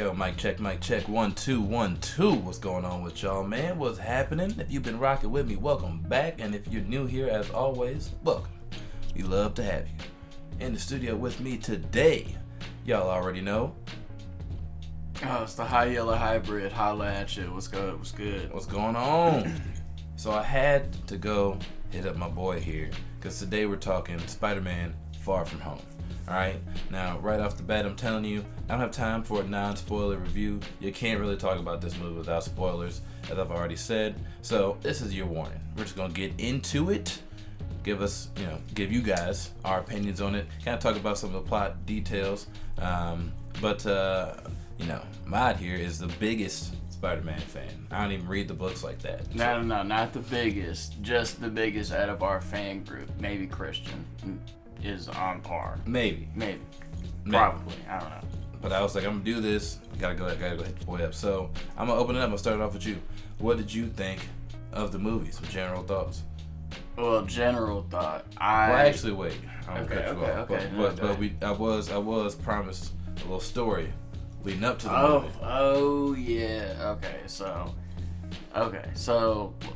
Yo, mic check, 1 2 1 2. What's going on with y'all, man? What's happening? If you've been rocking with me, welcome back. And if you're new here, as always, welcome. We love to have you. In the studio with me today, y'all already know. Oh, it's the high yellow hybrid. Holla at you. What's good? What's good? What's going on? So I had to go hit up my boy here, because today we're talking Spider-Man Far From Home. Alright, now right off the bat, I'm telling you, I don't have time for a non-spoiler review. You can't really talk about this movie without spoilers, as I've already said. So this is your warning. We're just gonna get into it, give you guys our opinions on it, kind of talk about some of the plot details. But Mod here is the biggest Spider-Man fan. I don't even read the books like that. No, not the biggest. Just the biggest out of our fan group. Maybe Christian is on par. Maybe. Probably. I don't know. But I was like, I'm gonna do this. Gotta go hit the boy up. So I'm gonna open it up. I'm gonna start it off with you. What did you think of the movie? Some general thoughts. Well, general thought. Actually, wait. I don't cut you off. Okay. But I was promised a little story leading up to the movie. Oh yeah. Okay. So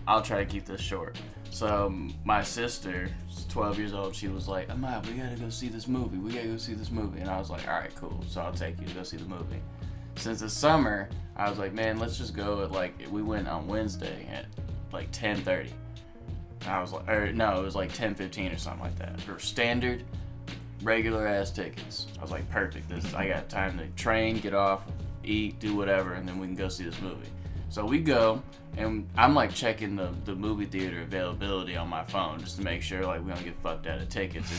I'll try to keep this short. So my sister, 12 years old, she was like, Ahmad, we gotta go see this movie. And I was like, all right, cool. So I'll take you to go see the movie. Since it's summer, I was like, man, let's just go at we went on Wednesday at 10:30. I was like, it was 10:15 or something like that. For standard, regular ass tickets. I was like, perfect. I got time to train, get off, eat, do whatever, and then we can go see this movie. So we go, and I'm checking the movie theater availability on my phone just to make sure we don't get fucked out of tickets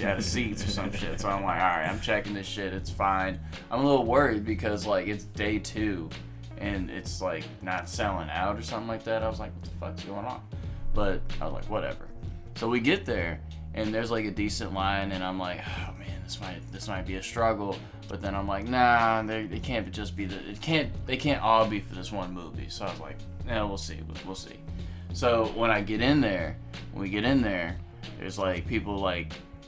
or out of seats or some shit. So I'm like, all right, I'm checking this shit. It's fine. I'm a little worried because it's day 2, and it's not selling out or something like that. I was like, what the fuck's going on? But I was like, whatever. So we get there, and there's a decent line, and I'm like, oh man, this might be a struggle. But then I'm like, nah, they can't just be they can't all be for this one movie. So I was like, yeah, we'll see. So when we get in there, there's people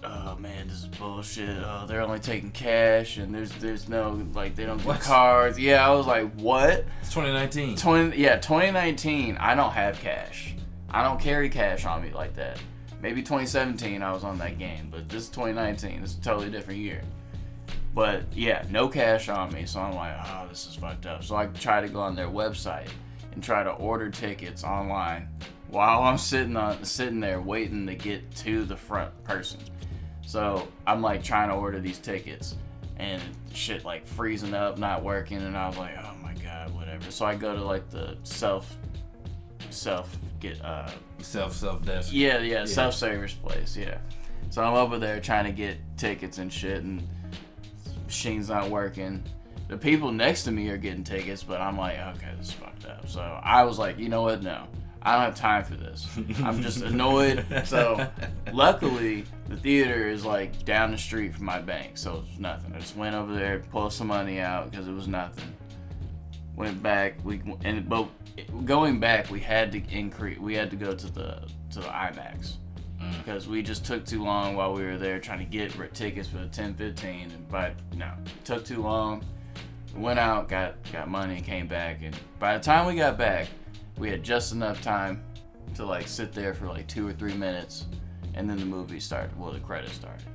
oh man, this is bullshit. Oh, they're only taking cash, and there's no they don't get cards. Yeah, I was like, what? It's 2019. 2019. I don't have cash. I don't carry cash on me like that. Maybe 2017 I was on that game, but this is 2019. This is a totally different year. But yeah, no cash on me, so I'm like, oh, this is fucked up. So I try to go on their website and try to order tickets online while I'm sitting there waiting to get to the front person. So I'm trying to order these tickets, and shit freezing up, not working, and I was like, oh my god, whatever. So I go to the self desk. Yeah, self-service place, yeah. So I'm over there trying to get tickets and shit, and machine's not working. The people next to me are getting tickets, but I'm like, okay, this is fucked up. So I was like, you know what? No, I don't have time for this. I'm just annoyed. So luckily, the theater is down the street from my bank, so it's nothing. I just went over there, pulled some money out because it was nothing. Went back. Going back, we had to go to the IMAX. Because we just took too long while we were there trying to get tickets for the 10:15, took too long. We went out, got money, and came back, and by the time we got back, we had just enough time to sit there for 2 or 3 minutes, and then the movie started. Well, the credits started,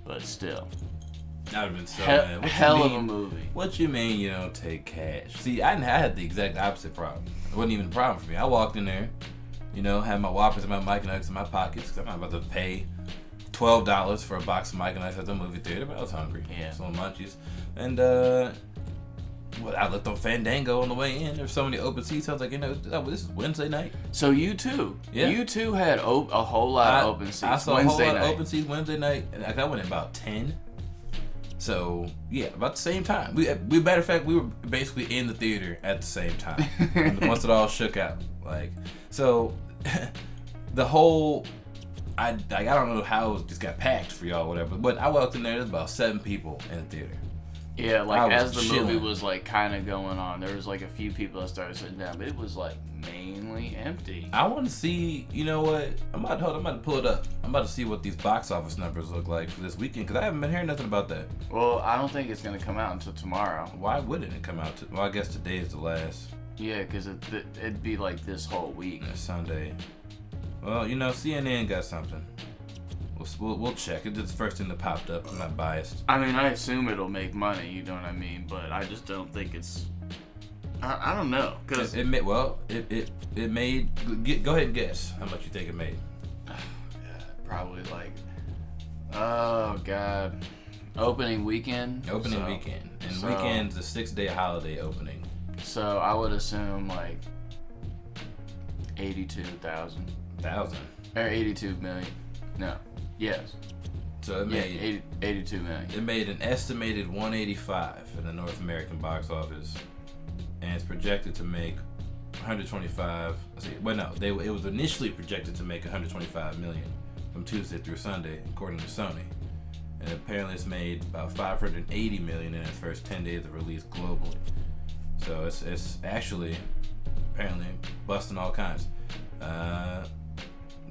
but still. That would have been so bad. Hell of a movie. What you mean you don't take cash? See, I had the exact opposite problem. It wasn't even a problem for me. I walked in there, had my Whoppers and my Mike and Ike's in my pockets, because I'm not about to pay $12 for a box of Mike and Ike's at the movie theater, but I was hungry. Yeah. Some munchies. And I looked on Fandango on the way in. There's so many open seats. I was like, this is Wednesday night. So you too. Yeah. You too had a whole lot of open seats. I saw Wednesday a whole lot night. of open seats Wednesday night, and I went at about 10. So yeah, about the same time. Matter of fact, we were basically in the theater at the same time. Once it all shook out, so the whole, I don't know how it just got packed for y'all, or whatever. But I walked in there. There's about 7 people in the theater. Yeah, as the movie was kind of going on, there was a few people that started sitting down, but it was mainly empty. I want to see. You know what? I'm about to pull it up. I'm about to see what these box office numbers look like for this weekend because I haven't been hearing nothing about that. Well, I don't think it's gonna come out until tomorrow. Why wouldn't it come out? Well, I guess today is the last. Yeah, because it'd be like this whole week. It's Sunday. Well, you know, CNN got something. We'll check. It's the first thing that popped up. I'm not biased. I mean, I assume it'll make money. You know what I mean? But I just don't think it's. I don't know, cause it made. Go ahead and guess how much you think it made. Probably like. Oh God. Opening weekend. Weekend, and weekend's a 6-day holiday opening. So I would assume like 82,000. Or 82 million. No. Yes. So it made 82 million. It made an estimated 185 in the North American box office, and it's projected to make 125. It was initially projected to make 125 million from Tuesday through Sunday, according to Sony, and apparently it's made about 580 million in its first 10 days of release globally. So it's actually apparently busting all kinds.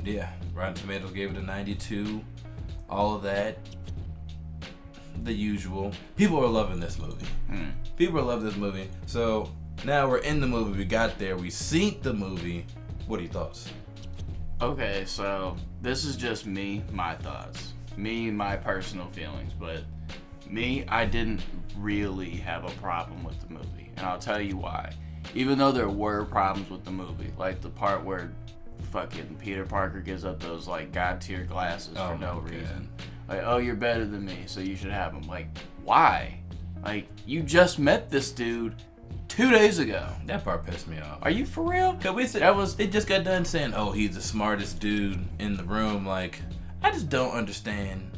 Yeah, Rotten Tomatoes gave it a 92. All of that, the usual. People are loving this movie. People are loving this movie. So now we're in the movie. We got there. We synced the movie. What are your thoughts? Okay, so this is just my thoughts. My personal feelings. But I didn't really have a problem with the movie. And I'll tell you why. Even though there were problems with the movie, like the part where fucking Peter Parker gives up those like god tier glasses for no reason. Like, oh, you're better than me, so you should have them. Like, why? Like, you just met this dude 2 days ago. That part pissed me off. Are you for real? Cause it just got done saying, oh, he's the smartest dude in the room. Like, I just don't understand.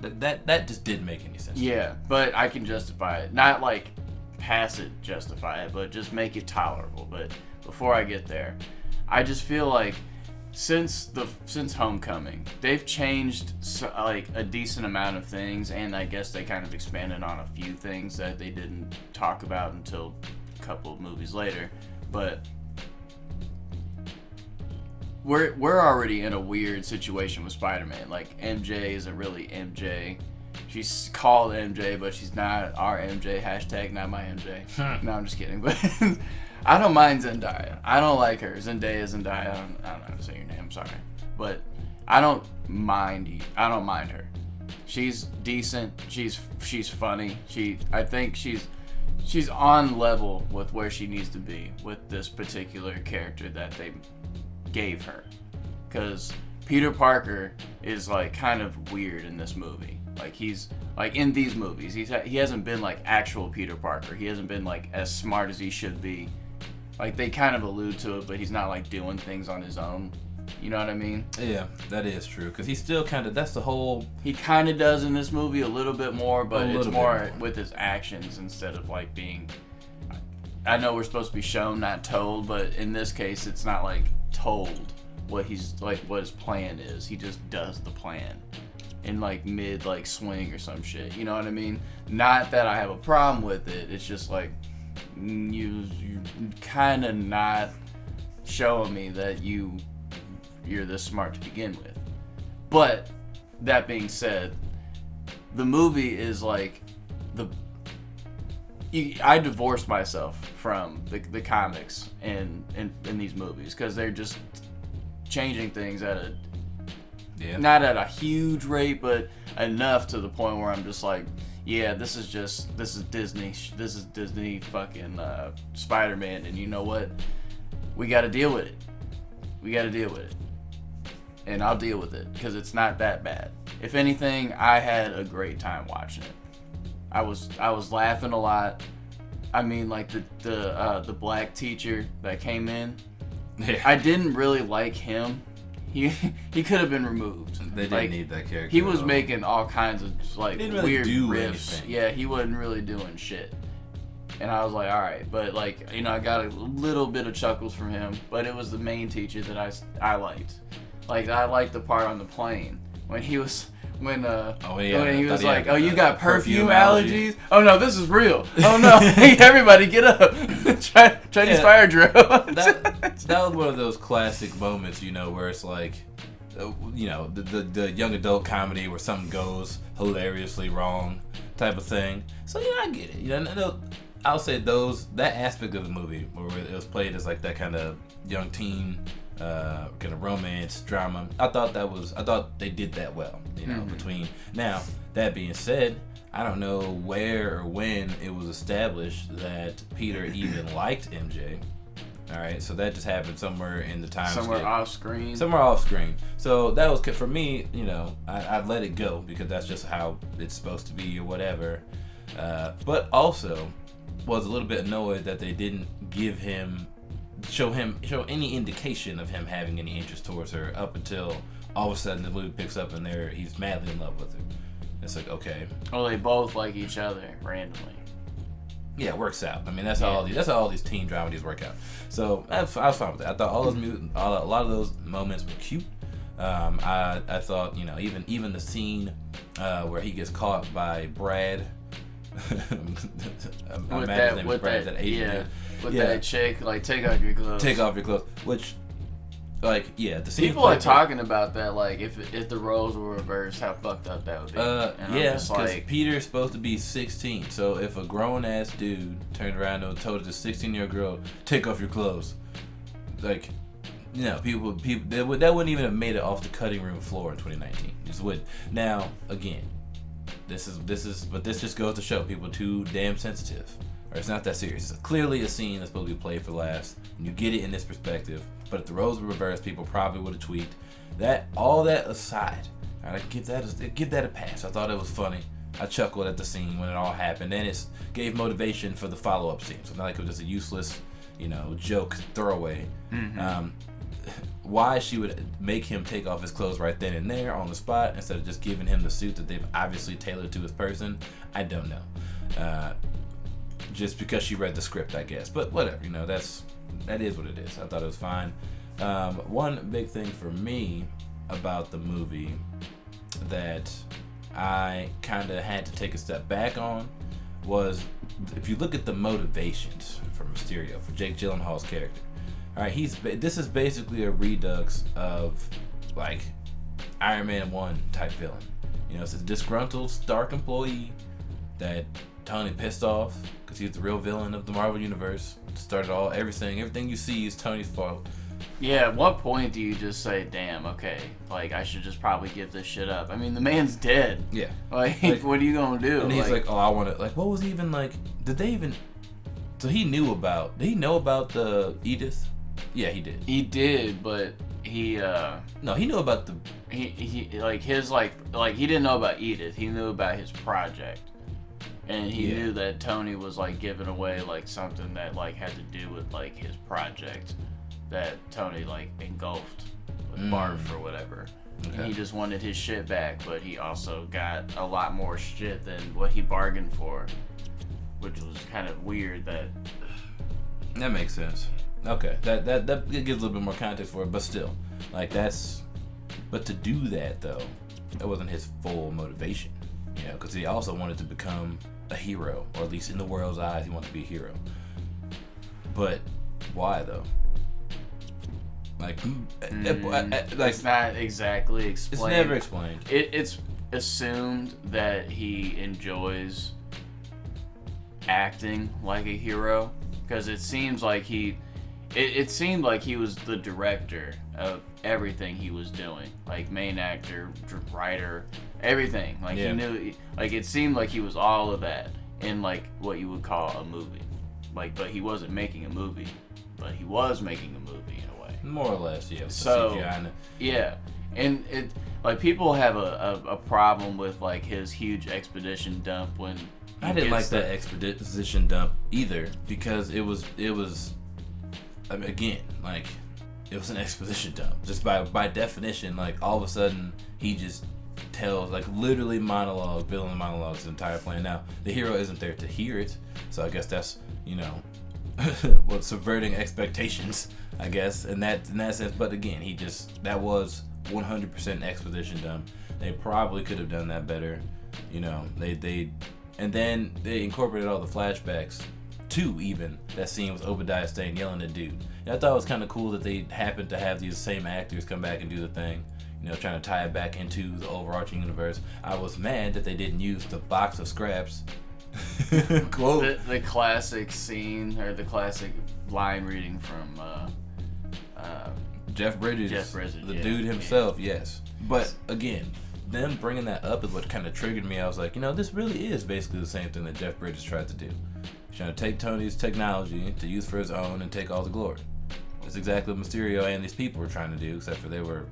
That just didn't make any sense. Yeah, but I can justify it. Not like pass it, justify it, but just make it tolerable. But before I get there, I just feel like since Homecoming, they've changed like a decent amount of things, and I guess they kind of expanded on a few things that they didn't talk about until a couple of movies later. But we're already in a weird situation with Spider-Man. Like, MJ isn't really MJ. She's called MJ, but she's not our MJ. Hashtag not my MJ. No, I'm just kidding. But I don't mind Zendaya. I don't like her. Zendaya. I don't know how to say your name. I'm sorry. But I don't mind her. She's decent. She's funny. I think she's on level with where she needs to be with this particular character that they gave her. Because Peter Parker is like kind of weird in this movie. Like, he's like in these movies, he hasn't been like actual Peter Parker. He hasn't been like as smart as he should be. Like, they kind of allude to it, but he's not like doing things on his own. You know what I mean? Yeah, that is true. Because he's still kind of, that's the whole... He kind of does in this movie a little bit more, but it's more with his actions instead of like being... I know we're supposed to be shown, not told, but in this case, it's not like told what his plan is. He just does the plan in like mid like swing or some shit. You know what I mean? Not that I have a problem with it. It's just like... You kind of not showing me that you're this smart to begin with. But that being said, the movie is like I divorced myself from the comics in these movies because they're just changing things at not at a huge rate, but enough to the point where I'm just like, yeah, this is Disney. This is Disney fucking Spider-Man, and you know what? We got to deal with it. And I'll deal with it because it's not that bad. If anything, I had a great time watching it. I was laughing a lot. I mean, like the black teacher that came in. Yeah. I didn't really like him. He could have been removed. They didn't need that character. He was making all kinds of like weird riffs. Anything. Yeah, he wasn't really doing shit. And I was like, all right, but like, you know, I got a little bit of chuckles from him. But it was the main teacher that I liked. Like, I liked the part on the plane when he was when yeah, he was he like, had, "Oh, you got perfume allergies. allergies? Oh no, this is real. Oh no, hey, everybody get up! Chinese fire drill." that was one of those classic moments, where it's like, the young adult comedy where something goes hilariously wrong, type of thing. So I get it. I'll say that aspect of the movie where it was played as like that kind of young teen kind of romance drama. I thought they did that well. Between now that being said, I don't know where or when it was established that Peter even liked MJ. All right, so that just happened somewhere in the time. Somewhere off screen. So that was for me. I'd let it go because that's just how it's supposed to be or whatever. But also was a little bit annoyed that they didn't show any indication of him having any interest towards her up until all of a sudden the movie picks up and he's madly in love with her. It's like, okay. Well, they both like each other randomly. Yeah, it works out. I mean, that's how all these teen dramedies work out. So I was fine with that. I thought a lot of those moments were cute. I thought, even the scene where he gets caught by Brad. That chick, like, take off your clothes. Which, like, yeah, the scene. People are talking about that, like, if the roles were reversed, how fucked up that would be. Because Peter's supposed to be 16, so if a grown ass dude turned around and told a 16-year-old girl, take off your clothes, like, people that wouldn't even have made it off the cutting room floor in 2019. Just would. Now, again, this just goes to show people too damn sensitive. Or it's not that serious. It's clearly a scene that's supposed to be played for laughs, and you get it in this perspective. But if the roles were reversed, people probably would have tweaked. All that aside, I give that a pass. I thought it was funny. I chuckled at the scene when it all happened. Then it gave motivation for the follow-up scene. So not like it was just a useless, joke throwaway. Mm-hmm. Why she would make him take off his clothes right then and there on the spot instead of just giving him the suit that they've obviously tailored to his person, I don't know. Just because she read the script, I guess. But whatever, that is what it is. I thought it was fine. One big thing for me about the movie that I kind of had to take a step back on was, if you look at the motivations for Mysterio, for Jake Gyllenhaal's character. All right, this is basically a redux of, like, Iron Man 1 type villain. It's a disgruntled Stark employee that Tony pissed off because he's the real villain of the Marvel Universe. Started everything you see is Tony's fault. Yeah, at what point do you just say, damn, okay, like, I should just probably give this shit up? I mean, the man's dead. Yeah. Like what are you gonna do? And he's like, oh, I want to, like, what was he even, like, did he know about the Edith? Yeah, he did. He did, but he no, he knew about the he like his like he didn't know about Edith. He knew about his project. And he knew that Tony was, like, giving away, like, something that, like, had to do with, like, his project that Tony, like, engulfed with barf or whatever. Okay. And he just wanted his shit back, but he also got a lot more shit than what he bargained for, which was kind of weird. That makes sense. Okay, that gives a little bit more context for it, but still, like, but to do that, though, that wasn't his full motivation. Because he also wanted to become a hero, or at least in the world's eyes, he wanted to be a hero. But why, though? Like, it's not exactly explained. It's never explained. It's assumed that he enjoys acting like a hero, because it seems like it seemed like he was the director of everything he was doing, like main actor, writer, everything. Like, he knew, like, it seemed like he was all of that in, like, what you would call a movie. Like, but he wasn't making a movie, but he was making a movie in a way. More or less, yeah. So, yeah, and it, like, people have a problem with, like, his huge expedition dump when I didn't like that expedition dump either, because it was. I mean, again, like, it was an exposition dump. Just by definition, like, all of a sudden, he just tells, like, literally villain monologues the entire plan. Now, the hero isn't there to hear it, so I guess that's, subverting expectations, I guess, in that sense. But again, that was 100% exposition dump. They probably could have done that better. You know, and then they incorporated all the flashbacks to even that scene with Obadiah Stane yelling at dude. And I thought it was kind of cool that they happened to have these same actors come back and do the thing. You know, trying to tie it back into the overarching universe. I was mad that they didn't use the box of scraps. Quote. The classic scene, or the classic line reading from Jeff Bridges. The dude himself, yes. But again, them bringing that up is what kind of triggered me. I was like, you know, this really is basically the same thing that Jeff Bridges tried to do. He's trying to take Tony's technology to use for his own and take all the glory. That's exactly what Mysterio and these people were trying to do, except for they were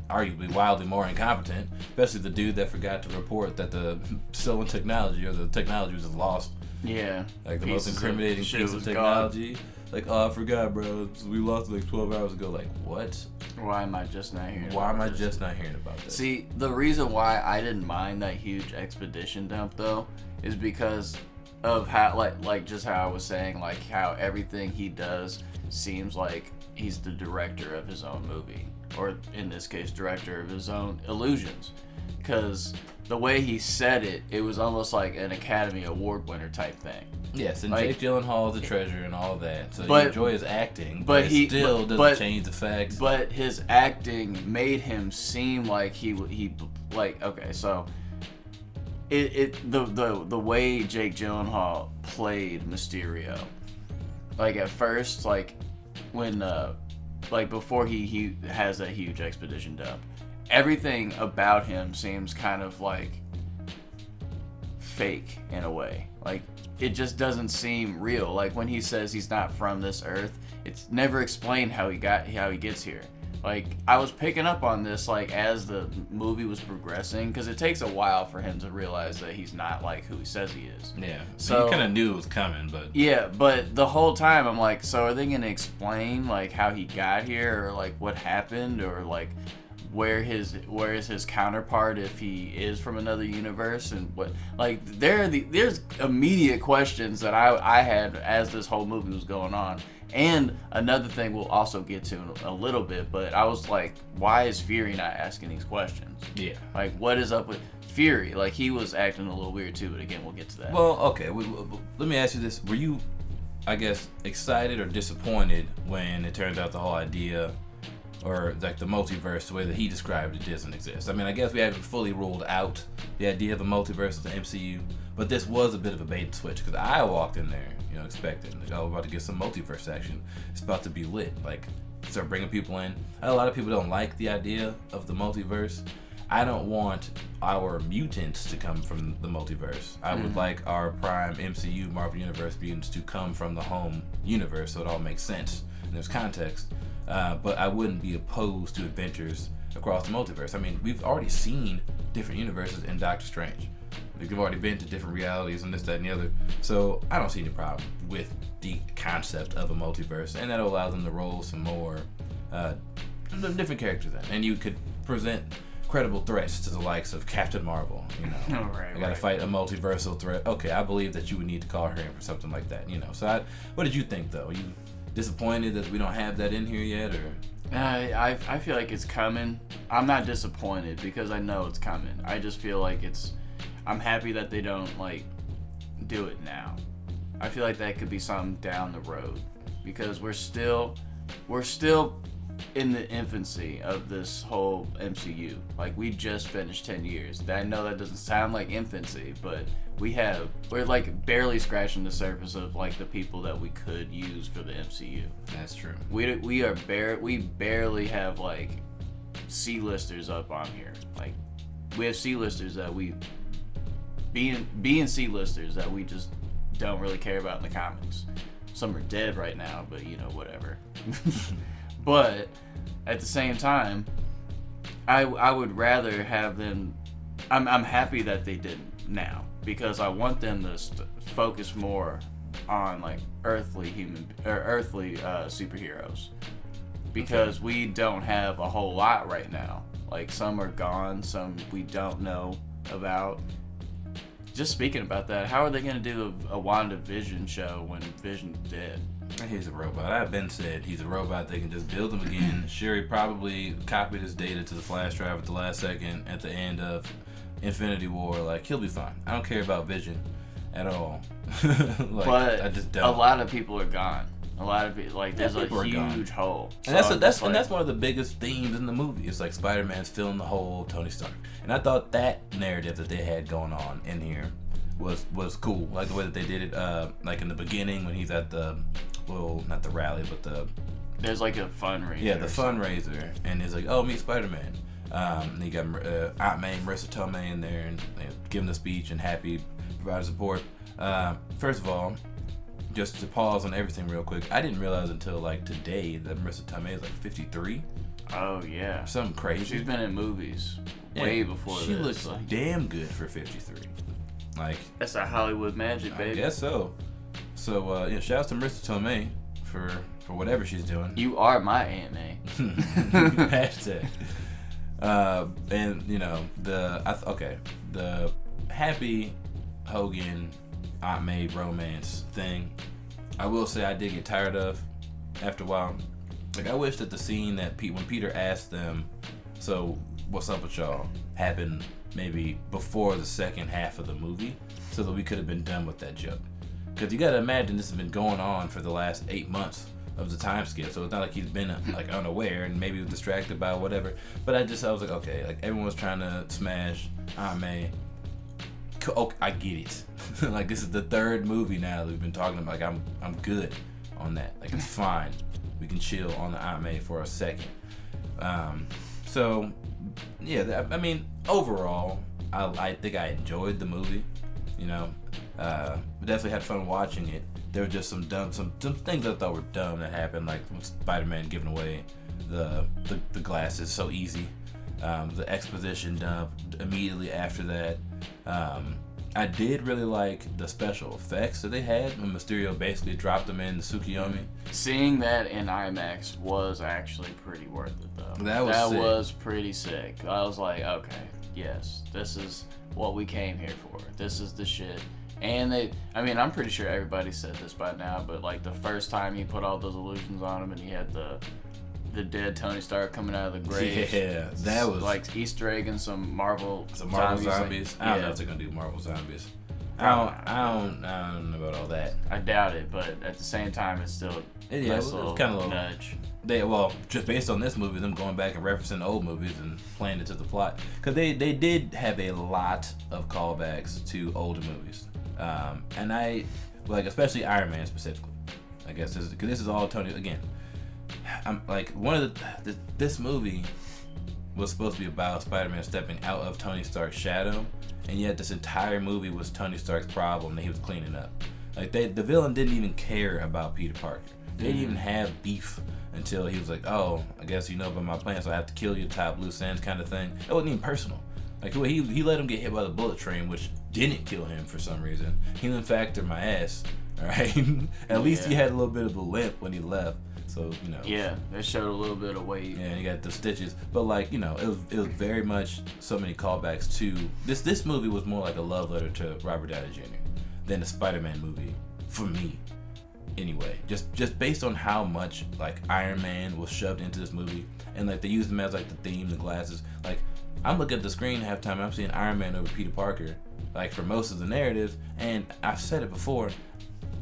arguably wildly more incompetent, especially the dude that forgot to report that the stolen technology or the technology was lost. Yeah. Like the most incriminating piece of technology. Gone. Like, oh, I forgot, bro. We lost it like 12 hours ago. Like, what? Why am I just not hearing about this? See, the reason why I didn't mind that huge expedition dump, though, is because of how, like just how I was saying, like, how everything he does seems like he's the director of his own movie. Or, in this case, director of his own illusions. Because the way he said it, it was almost like an Academy Award winner type thing. Yes, and like, Jake Gyllenhaal is a treasure and all that. So you enjoy his acting, but he it still doesn't change the facts. But his acting made him seem like he like, okay, so the way Jake Gyllenhaal played Mysterio, like at first, like when like before he has that huge expedition dump, everything about him seems kind of like fake in a way. Like, it just doesn't seem real. Like when he says he's not from this earth, it's never explained how he gets here. Like, I was picking up on this like as the movie was progressing, because it takes a while for him to realize that he's not like who he says he is. Yeah. So you kind of knew it was coming, but yeah. But the whole time I'm like, so are they gonna explain like how he got here, or like what happened, or like where is his counterpart if he is from another universe, and what, like there's immediate questions that I had as this whole movie was going on. And another thing we'll also get to in a little bit, but I was like, why is Fury not asking these questions? Yeah. Like, what is up with Fury? Like, he was acting a little weird too, but again, we'll get to that. Well, okay, let me ask you this. Were you, I guess, excited or disappointed when it turned out the whole idea, or like the multiverse, the way that he described it, doesn't exist? I mean, I guess we haven't fully ruled out the idea of a multiverse of the MCU, but this was a bit of a bait and switch, because I walked in there, you know, expecting, like, oh, we're about to get some multiverse action. It's about to be lit. Like, start bringing people in. A lot of people don't like the idea of the multiverse. I don't want our mutants to come from the multiverse. I would like our prime MCU Marvel Universe mutants to come from the home universe, so it all makes sense and there's context. But I wouldn't be opposed to adventures across the multiverse. I mean, we've already seen different universes in Doctor Strange. We've already been to different realities and this, that, and the other. So I don't see any problem with the concept of a multiverse, and that'll allow them to roll some more different characters in. And you could present credible threats to the likes of Captain Marvel, you know. I gotta fight a multiversal threat. Okay, I believe that you would need to call her in for something like that, you know. So what did you think, though? Are you disappointed that we don't have that in here yet, or? I feel like it's coming. I'm not disappointed because I know it's coming. I just feel like I'm happy that they don't like do it now. I feel like that could be something down the road, because we're still in the infancy of this whole MCU. Like, we just finished 10 years. I know that doesn't sound like infancy, but we're like barely scratching the surface of like the people that we could use for the MCU. That's true. We barely have like C-listers up on here. Like, we have C-listers that we being C-listers that we just don't really care about in the comics. Some are dead right now, but you know, whatever. But at the same time, I would rather have them. I'm happy that they didn't now, because I want them to focus more on like earthly superheroes, because we don't have a whole lot right now. Like, some are gone, some we don't know about. Just speaking about that, how are they going to do a WandaVision show when Vision's dead? He's a robot. I've been said he's a robot. They can just build him again. Sure, he probably copied his data to the flash drive at the last second at the end of Infinity War. Like, he'll be fine. I don't care about Vision at all. Like, but I just don't. A lot of people are gone. A lot of people, like, there's a huge hole. And that's one of the biggest themes in the movie. It's like Spider-Man's filling the hole of Tony Stark. And I thought that narrative that they had going on in here was cool. Like the way that they did it, like in the beginning when he's at the, well, not the rally, but there's like a fundraiser. Yeah, the fundraiser, and he's like, "Oh, meet Spider-Man." And you got Aunt May, Marissa Tomei in there, and give him the speech and happy provide support. First of all, just to pause on everything real quick, I didn't realize until like today that Marissa Tomei is like 53. Oh yeah, something crazy. She's been in movies way before this. She looks damn good for 53. Like, that's a Hollywood magic, baby. I guess so. So yeah, shouts to Marissa Tomei for whatever she's doing. You are my Aunt May. Hashtag. And you know the happy Hogan Aunt May romance thing, I will say I did get tired of after a while. Like, I wish that the scene that when Peter asked them, "So what's up with y'all?" happened maybe before the second half of the movie, so that we could have been done with that joke. Because you gotta imagine this has been going on for the last 8 months of the time skip, so it's not like he's been like unaware and maybe distracted by whatever. But I was like, okay, like everyone was trying to smash Aunt May. Oh, I get it. Like, this is the third movie now that we've been talking about. Like, I'm good on that. Like, it's fine. We can chill on the Aunt May for a second. So yeah, I mean, overall, I think I enjoyed the movie. You know, definitely had fun watching it. There were just some things I thought were dumb that happened, like Spider-Man giving away the glasses so easy. The exposition dump immediately after that. I did really like the special effects that they had when Mysterio basically dropped them in the Tsukuyomi. Seeing that in IMAX was actually pretty worth it, though. That was pretty sick. I was like, okay, yes, this is what we came here for. This is the shit. And I'm pretty sure everybody said this by now, but like the first time he put all those illusions on him and he had the dead Tony Stark coming out of the grave. Yeah, that was like Easter egg and some Marvel zombies. Like, I don't know if they're gonna do Marvel zombies. I don't know about all that. I doubt it, but at the same time, it's still it was kind of a nudge. Just based on this movie, them going back and referencing old movies and playing it to the plot, because they did have a lot of callbacks to older movies, and I like especially Iron Man specifically. I guess because this is all Tony again. I'm like this movie was supposed to be about Spider-Man stepping out of Tony Stark's shadow, and yet this entire movie was Tony Stark's problem that he was cleaning up. Like the villain didn't even care about Peter Parker. They didn't even have beef until he was like, "Oh, I guess you know about my plan, so I have to kill you, top loose ends," kind of thing. It wasn't even personal. Like he let him get hit by the bullet train, which didn't kill him for some reason. Healing factor my ass. All right, at least he had a little bit of a limp when he left. So, you know. Yeah, they showed a little bit of weight. Yeah, and you got the stitches. But like, you know, it was very much so many callbacks to this movie was more like a love letter to Robert Downey Jr. than the Spider-Man movie for me. Anyway, just based on how much like Iron Man was shoved into this movie, and like they used him as like the theme, the glasses. Like, I'm looking at the screen half time, I'm seeing Iron Man over Peter Parker, like for most of the narrative, and I've said it before,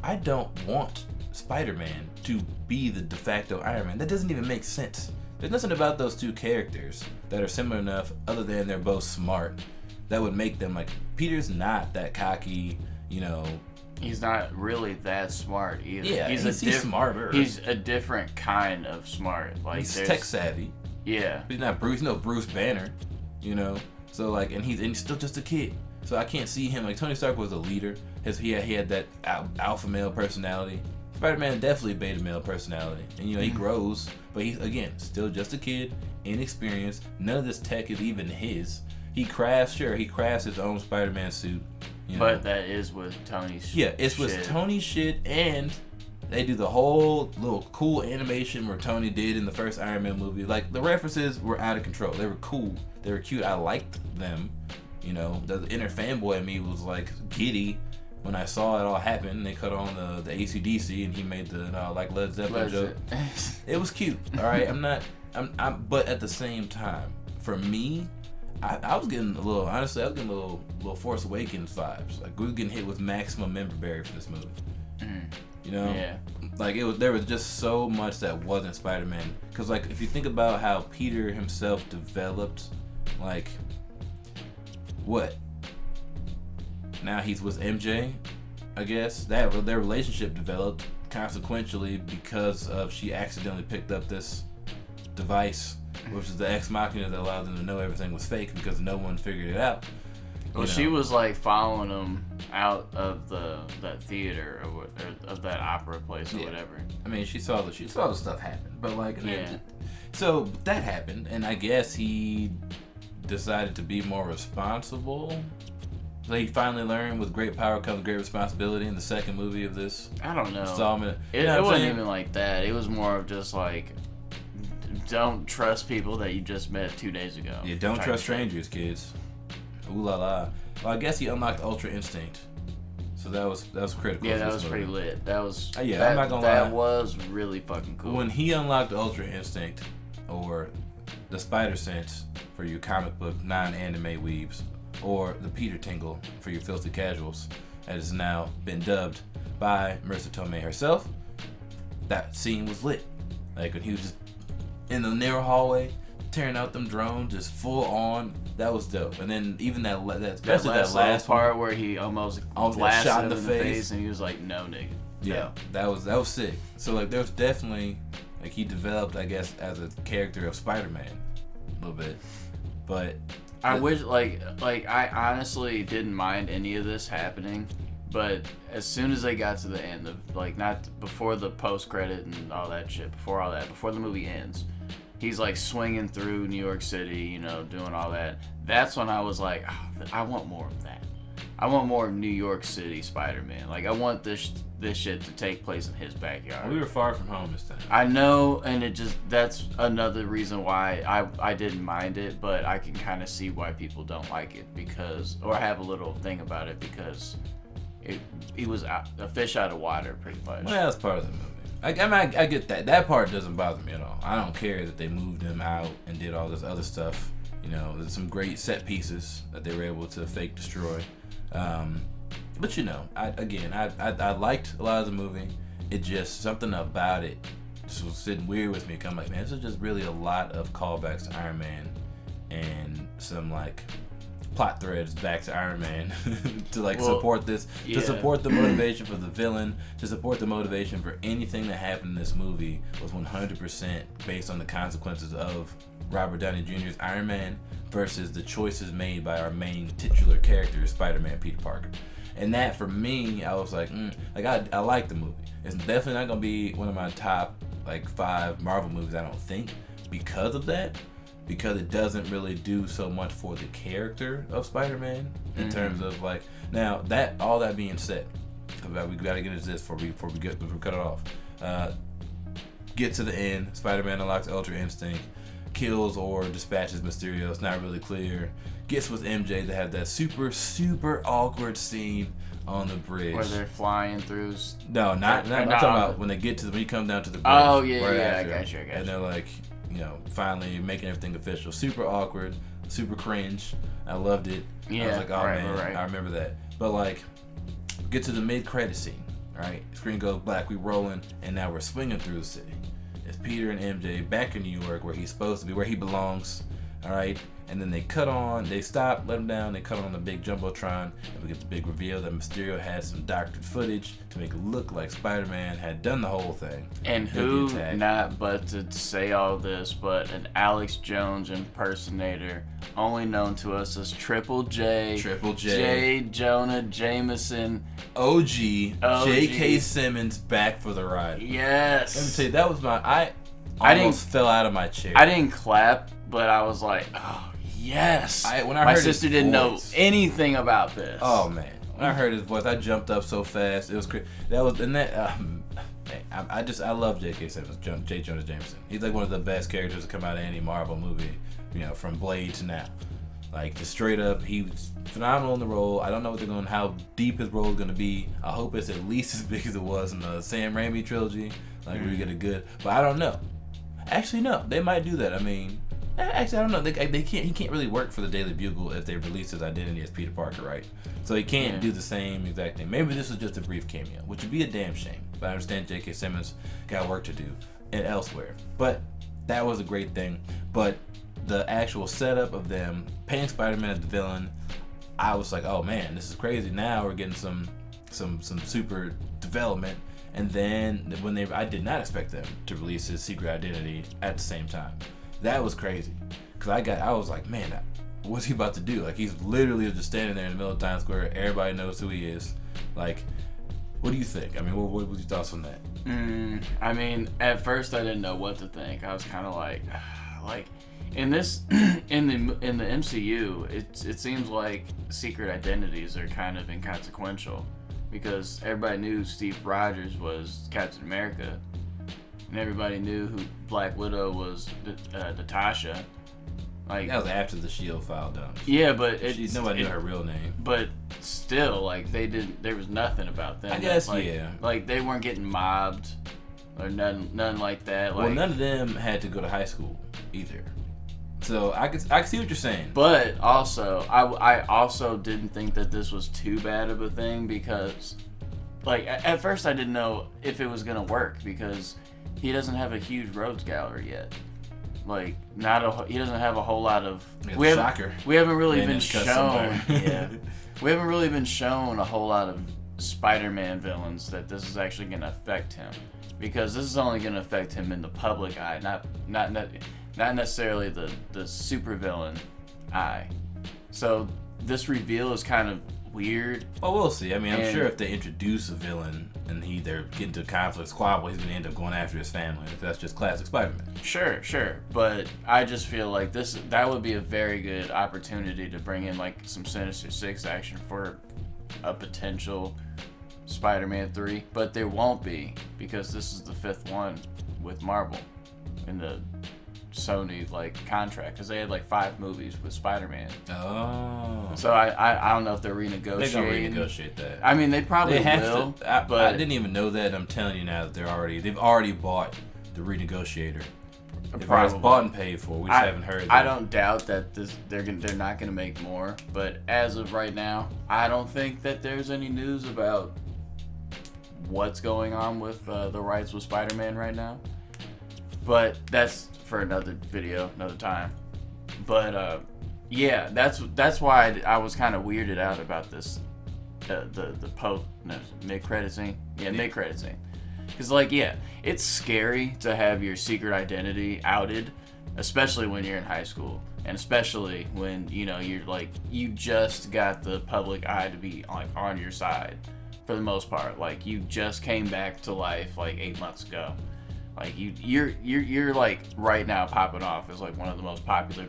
I don't want Spider-Man to be the de facto Iron Man. That doesn't even make sense. There's nothing about those two characters that are similar enough, other than they're both smart, that would make them like, Peter's not that cocky, you know. He's not really that smart either. Yeah, he's smarter. He's a different kind of smart. Like, he's tech savvy. Yeah. He's not Bruce. No Bruce Banner, you know. So like, and he's still just a kid. So I can't see him like Tony Stark was a leader. He had that alpha male personality. Spider-Man definitely beta male personality, and you know he grows, but he's again still just a kid, inexperienced. None of this tech is even his. He crafts his own Spider-Man suit. You know? But that is with Tony's shit. Yeah, it's with Tony's shit, and they do the whole little cool animation where Tony did in the first Iron Man movie. Like, the references were out of control. They were cool. They were cute. I liked them. You know, the inner fanboy in me was like giddy when I saw it all happen, they cut on the AC/DC and he made the like Led Zeppelin joke. It was cute. All right, but at the same time, for me, I was getting a little, honestly, I was getting a little Force Awakens vibes. Like, we were getting hit with maximum member berry for this movie. You know? Yeah. Like, there was just so much that wasn't Spider-Man. Because, like, if you think about how Peter himself developed, like, what? Now he's with MJ, I guess. Their relationship developed consequentially because of she accidentally picked up this device, which is the ex machina that allowed them to know everything was fake because no one figured it out. Well, she was like following him out of that theater or of that opera place or whatever. I mean, she saw the stuff happen, but like, so that happened, and I guess he decided to be more responsible. So he finally learned with great power comes great responsibility in the second movie of this. I don't know. Installment. It wasn't even like that. It was more of just like, don't trust people that you just met 2 days ago. Yeah, don't trust strangers, kids. Ooh la la. Well, I guess he unlocked Ultra Instinct, so that was critical. Yeah, that was pretty lit. That was I'm not gonna lie. That was really fucking cool. When he unlocked Ultra Instinct, or the Spider Sense for you comic book non-anime weebs, or the Peter Tingle for you filthy casuals, that has now been dubbed by Marissa Tomei herself, that scene was lit. Like, when he was just in the narrow hallway, tearing out them drones, just full on. That was dope. And then even that last part where he almost blasted shot him in the face, and he was like, "No, nigga." Yeah, that was sick. So like, there was definitely, like, he developed, I guess, as a character of Spider-Man a little bit. But I wish, like I honestly didn't mind any of this happening, but as soon as they got to the end of, like, not before the post credit and all that shit, before the movie ends. He's like swinging through New York City, you know, doing all that. That's when I was like, oh, I want more of that. I want more of New York City Spider-Man. Like, I want this shit to take place in his backyard. We were far from home this time. I know, and that's another reason why I didn't mind it, but I can kind of see why people don't like it, because, or have a little thing about it, because he was a fish out of water, pretty much. Well, that's part of the movie. I get that. That part doesn't bother me at all. I don't care that they moved him out and did all this other stuff. You know, there's some great set pieces that they were able to fake destroy. But you know, I liked a lot of the movie. It just, something about it just was sitting weird with me. 'Cause I'm like, man, this is just really a lot of callbacks to Iron Man and some like plot threads back to Iron Man to support this, to support the motivation for the villain, to support the motivation for anything that happened in this movie was 100% based on the consequences of Robert Downey Jr.'s Iron Man versus the choices made by our main titular character, Spider-Man Peter Parker. And that, for me, I was like, I like the movie. It's definitely not gonna be one of my top 5 Marvel movies, I don't think, because of that. Because it doesn't really do so much for the character of Spider-Man in terms of now that all that being said, we gotta get into this before we cut it off. Get to the end. Spider-Man unlocks Ultra Instinct, kills or dispatches Mysterio. It's not really clear. Gets with MJ to have that super awkward scene on the bridge where they're flying through. No, not I'm talking about when you come down to the bridge. Oh yeah, I got you. And they're like, finally making everything official. Super awkward, super cringe. I loved it. Yeah, I was like, oh man, right. I remember that. But get to the mid-credit scene, right? Screen goes black, we rolling, and now we're swinging through the city. It's Peter and MJ back in New York, where he's supposed to be, where he belongs, all right? And then they stop, let him down, they cut on the big Jumbotron, and we get the big reveal that Mysterio had some doctored footage to make it look like Spider-Man had done the whole thing. And who, not but to say all this, but an Alex Jones impersonator, only known to us as Triple J. J. Jonah Jameson. OG. J.K. Simmons back for the ride. Yes. Let me tell you, that was I almost fell out of my chair. I didn't clap, but I was like, oh, yes. My sister didn't know anything about this. Oh man, when I heard his voice, I jumped up so fast. It was crazy. I love J.K. Simmons, J. Jonah Jameson. He's like one of the best characters to come out of any Marvel movie, from Blade to now. Like, just straight up, he was phenomenal in the role. I don't know how deep his role is going to be. I hope it's at least as big as it was in the Sam Raimi trilogy. Like, where you get a good, but I don't know. Actually, no, they might do that. I mean, actually, I don't know. They can't. He can't really work for the Daily Bugle if they released his identity as Peter Parker, right? So he can't do the same exact thing. Maybe this was just a brief cameo, which would be a damn shame. But I understand J.K. Simmons got work to do and elsewhere. But that was a great thing. But the actual setup of them painting Spider-Man as the villain, I was like, oh man, this is crazy. Now we're getting some super development. And then I did not expect them to release his secret identity at the same time. That was crazy. Cause I was like, man, what's he about to do? Like, he's literally just standing there in the middle of Times Square. Everybody knows who he is. Like, what do you think? I mean, what was your thoughts on that? I mean, at first I didn't know what to think. I was kind of like in this in the MCU, it seems like secret identities are kind of inconsequential because everybody knew Steve Rogers was Captain America, and everybody knew who Black Widow was, Natasha. Like, that was after the Shield file done. Yeah, but nobody knew her real name. But still, like, they didn't. There was nothing about them. I guess, Like, they weren't getting mobbed or none like that. Like, well, none of them had to go to high school either. So I can see what you're saying. But also, I also didn't think that this was too bad of a thing because, like, at first I didn't know if it was gonna work because he doesn't have a huge rogues gallery yet. Like, he doesn't have a whole lot of. We haven't really been shown. Yeah, we haven't really been shown a whole lot of Spider-Man villains that this is actually going to affect him, because this is only going to affect him in the public eye, not necessarily the supervillain eye. So this reveal is kind of weird. Well, we'll see. I mean, I'm sure if they introduce a villain and they're getting to conflict squabble, he's going to end up going after his family. That's just classic Spider-Man. Sure. But I just feel like that would be a very good opportunity to bring in, like, some Sinister Six action for a potential Spider-Man 3. But there won't be, because this is the 5th one with Marvel in the Sony, like, contract, because they had like 5 movies with Spider-Man. Oh. So I don't know if they're renegotiating. They're gonna renegotiate that. I mean, they probably will. But I didn't even know that. I'm telling you now that they've already bought the renegotiator. They've already bought and paid for. We just haven't heard that. I don't doubt that they're not gonna make more. But as of right now, I don't think that there's any news about what's going on with the rights with Spider-Man right now. But that's for another video, another time. But yeah, that's why I was kind of weirded out about this, the mid-credit scene. Yeah, mid-credit scene. Because, like, yeah, it's scary to have your secret identity outed, especially when you're in high school, and especially when, you know, you're like, you just got the public eye to be, like, on your side for the most part. Like, you just came back to life like 8 months ago. Like, you're like right now popping off as like one of the most popular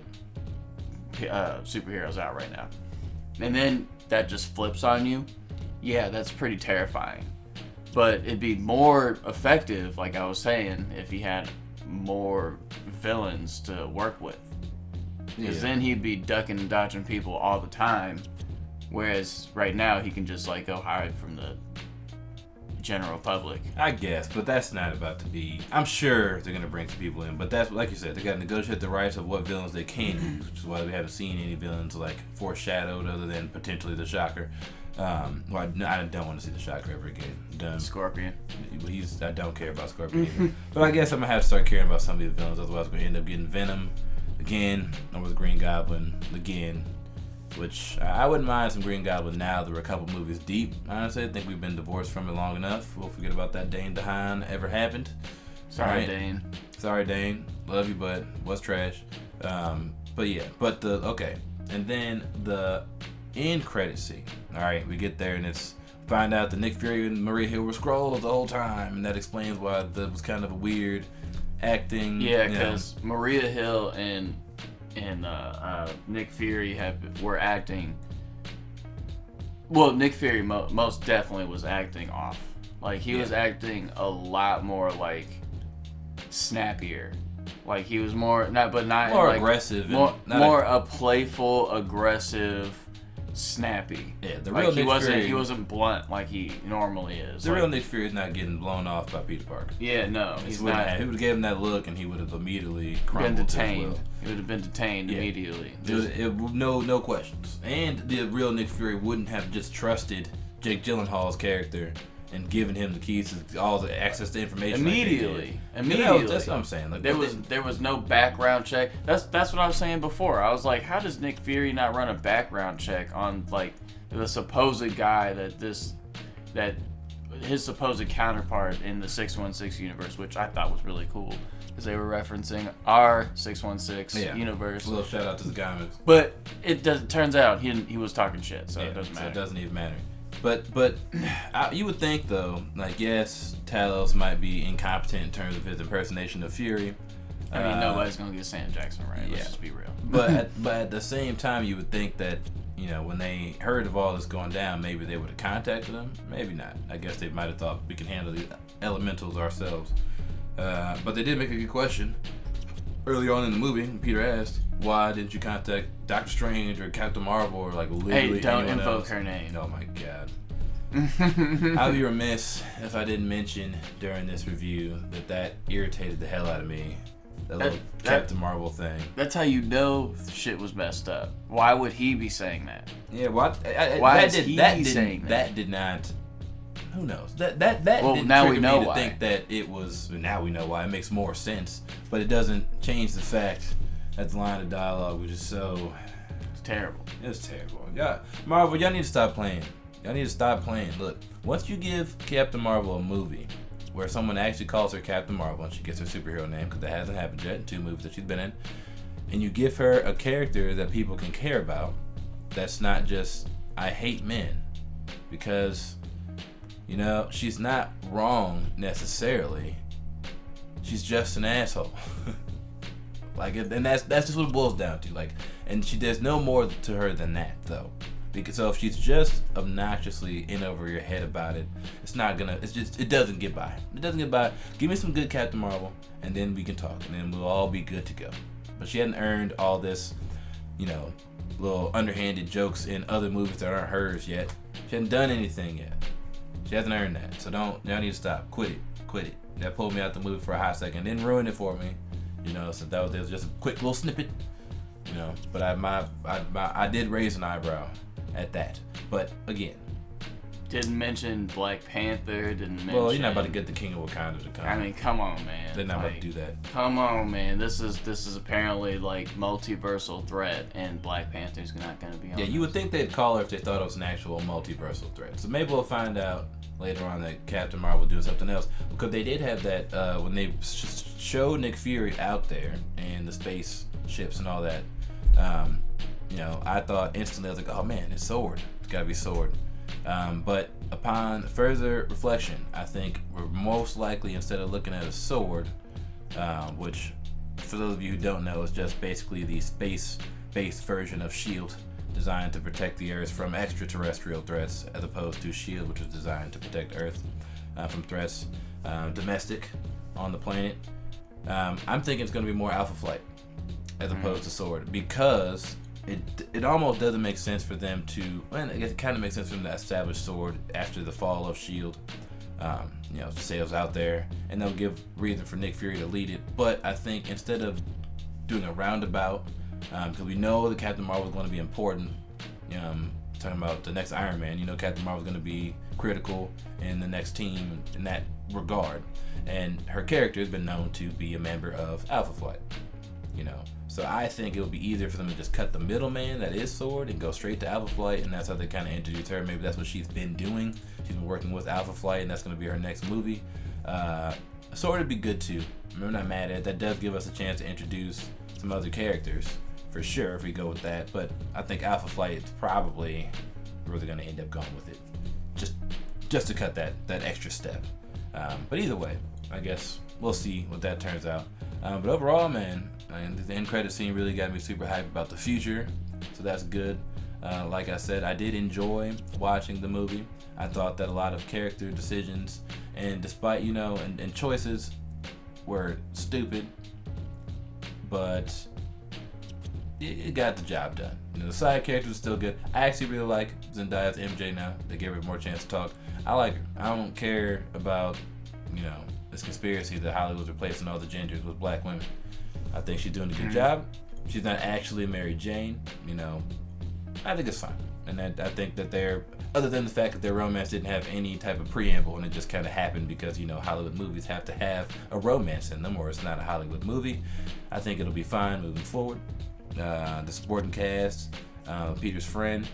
superheroes out right now, and then that just flips on you. Yeah, that's pretty terrifying. But it'd be more effective, like I was saying, if he had more villains to work with, because then he'd be ducking and dodging people all the time. Whereas right now he can just like go hide from the general public. I guess, but that's not about to be. I'm sure they're gonna bring some people in, but that's, like you said, they gotta negotiate the rights of what villains they can use, which is why we haven't seen any villains like foreshadowed other than potentially the Shocker. Well, I don't want to see the Shocker ever again. Done. Scorpion. I don't care about Scorpion either. But I guess I'm gonna have to start caring about some of these villains, otherwise we're gonna end up getting Venom again, or the Green Goblin again. Which I wouldn't mind some Green Goblin now that we're a couple movies deep. Honestly, I think we've been divorced from it long enough. We'll forget about that Dane DeHaan ever happened. Sorry, Dane. Sorry, Dane. Love you, but was trash. But yeah, okay. And then the end credit scene. All right, we get there and find out that Nick Fury and Maria Hill were Skrulls the whole time, and that explains why that was kind of a weird acting. Yeah, because Maria Hill and Nick Fury were acting. Well, Nick Fury most definitely was acting off. Like, he was acting a lot more like snappier Like he was more not more like, aggressive, more a playful, aggressive, snappy. Yeah, the like real Nick Fury. He wasn't blunt like he normally is. The real Nick Fury is not getting blown off by Peter Parker. Yeah, no, he's not. He would have gave him that look, and he would have immediately been crumbled detained. as well. He would have been detained immediately. No questions. And the real Nick Fury wouldn't have just trusted Jake Gyllenhaal's character and given him the keys to all the access to information immediately. That's what I'm saying. Like, there was no background check. That's what I was saying before. I was like, how does Nick Fury not run a background check on like the supposed guy that his supposed counterpart in the 616 universe, which I thought was really cool because they were referencing our 616 universe. A little shout out to the comics. But turns out he was talking shit, so it doesn't matter. So it doesn't even matter. But you would think though, like yes, Talos might be incompetent in terms of his impersonation of Fury. I mean, nobody's gonna get Sam Jackson right. Let's just be real. But at the same time, you would think that when they heard of all this going down, maybe they would have contacted him. Maybe not. I guess they might have thought we can handle the elementals ourselves. But they did make a good question early on in the movie. Peter asked, "Why didn't you contact Doctor Strange or Captain Marvel or like literally Hey, don't anyone invoke else?" her name. Oh my god. I'd be remiss if I didn't mention during this review that irritated the hell out of me. That little Captain Marvel thing. That's how you know shit was messed up. Why would he be saying that? Yeah, that did not. Who knows? That well, didn't now trigger we know me to why. think that it was. Now we know why. It makes more sense, but it doesn't change the fact that the line of dialogue was just so. It's terrible. It was terrible. Yeah, Marvel, y'all need to stop playing. Y'all need to stop playing. Look, once you give Captain Marvel a movie where someone actually calls her Captain Marvel and she gets her superhero name, because that hasn't happened yet in 2 movies that she's been in, and you give her a character that people can care about, that's not just, I hate men, because, she's not wrong necessarily. She's just an asshole. And that's just what it boils down to. And there's no more to her than that, though. Because so if she's just obnoxiously in over your head about it, it doesn't get by. It doesn't get by. Give me some good Captain Marvel, and then we can talk, and then we'll all be good to go. But she hadn't earned all this, little underhanded jokes in other movies that aren't hers yet. She hasn't done anything yet. She hasn't earned that. So y'all need to stop. Quit it. That pulled me out the movie for a hot second. Didn't ruin it for me. So that was just a quick little snippet. But I did raise an eyebrow at that. But again, didn't mention Black Panther. Well, you're not about to get the King of Wakanda to come. I mean, come on, man. They're not about to do that. Come on, man. This is apparently like multiversal threat, and Black Panther's not going to be on. Yeah, you would think they'd call her if they thought it was an actual multiversal threat. So maybe we'll find out later on that Captain Marvel doing something else, because they did have that when they showed Nick Fury out there and the space ships and all that. I thought instantly, I was like, oh man, it's sword. It's gotta be sword. But upon further reflection, I think we're most likely, instead of looking at a sword, which for those of you who don't know, is just basically the space-based version of S.H.I.E.L.D. designed to protect the Earth from extraterrestrial threats, as opposed to S.H.I.E.L.D., which was designed to protect Earth from threats domestic on the planet. I'm thinking it's going to be more Alpha Flight as opposed to sword, because it almost doesn't make sense for them to. Well, I guess it kind of makes sense for them to establish sword after the fall of S.H.I.E.L.D. To say it was out there, and they'll give reason for Nick Fury to lead it. But I think instead of doing a roundabout, because we know that Captain Marvel is going to be important. Talking about the next Iron Man, Captain Marvel is going to be critical in the next team in that regard, and her character has been known to be a member of Alpha Flight. So I think it would be easier for them to just cut the middleman that is sword and go straight to Alpha Flight, and that's how they kind of introduce her. Maybe that's what she's been doing. She's been working with Alpha Flight, and that's going to be her next movie. Sword would be good too. I'm not mad at it. That does give us a chance to introduce some other characters for sure if we go with that. But I think Alpha Flight is probably where they're going to end up going with it, just to cut that extra step. But either way, I guess we'll see what that turns out. But overall, man, the end credit scene really got me super hyped about the future, so that's good. Like I said, I did enjoy watching the movie. I thought that a lot of character decisions and despite and choices were stupid, but it got the job done. You know, the side characters are still good. I actually really like Zendaya's MJ now. They gave her more chance to talk. I like her. I don't care about, you know, this conspiracy that Hollywood's replacing all the genders with black women. I think she's doing a good job. She's not actually Mary Jane, you know. I think it's fine. And I think that they're, other than the fact that their romance didn't have any type of preamble and it just kind of happened because, you know, Hollywood movies have to have a romance in them or it's not a Hollywood movie. I think it'll be fine moving forward. The supporting cast, Peter's friend,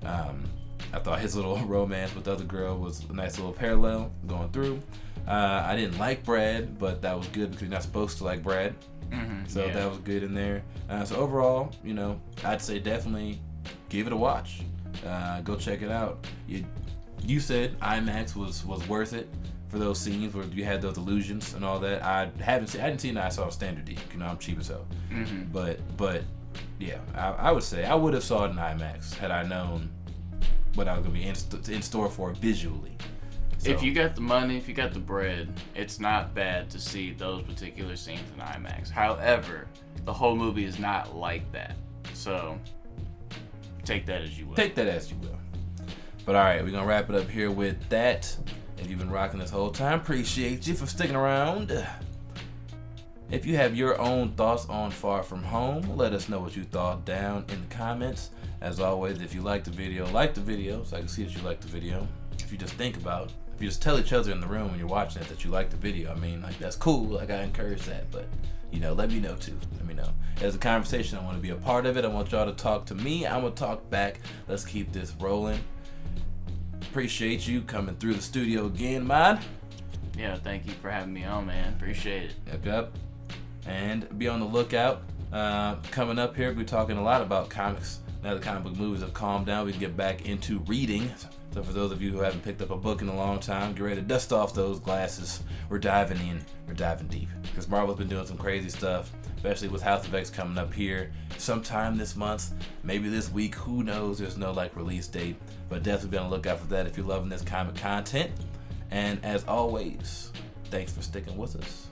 I thought his little romance with the other girl was a nice little parallel going through. I didn't like Brad, but that was good because you're not supposed to like Brad. So that was good in there. So overall, you know, I'd say definitely give it a watch. Go check it out. You said IMAX was worth it for those scenes where you had those illusions and all that. I hadn't seen that. I saw standard D. You know, I'm cheap as hell. But yeah, I would say I would have saw it in IMAX had I known what I was gonna be in store for visually. So, if you got the money, if you got the bread, it's not bad to see those particular scenes in IMAX. However, the whole movie is not like that. So take that as you will. Take that as you will. But all right, we're gonna wrap it up here with that. If you've been rocking this whole time, appreciate you for sticking around. If you have your own thoughts on Far From Home, let us know what you thought down in the comments. As always, if you like the video so I can see that you like the video. If you just tell each other in the room when you're watching it that you like the video, I mean, like, that's cool. Like, I encourage that, but, you know, let me know too. Let me know. As a conversation, I want to be a part of it. I want y'all to talk to me. I'm going to talk back. Let's keep this rolling. Appreciate you coming through the studio again, man. Yeah, thank you for having me on, man. Appreciate it. Yep. And be on the lookout. Coming up here, we're talking a lot about comics. Now the comic book movies have calmed down, we can get back into reading. So for those of you who haven't picked up a book in a long time, get ready to dust off those glasses. We're diving in. We're diving deep. Because Marvel's been doing some crazy stuff, especially with House of X coming up here sometime this month, maybe this week. Who knows? There's no release date. But definitely be on the lookout for that if you're loving this comic content. And as always, thanks for sticking with us.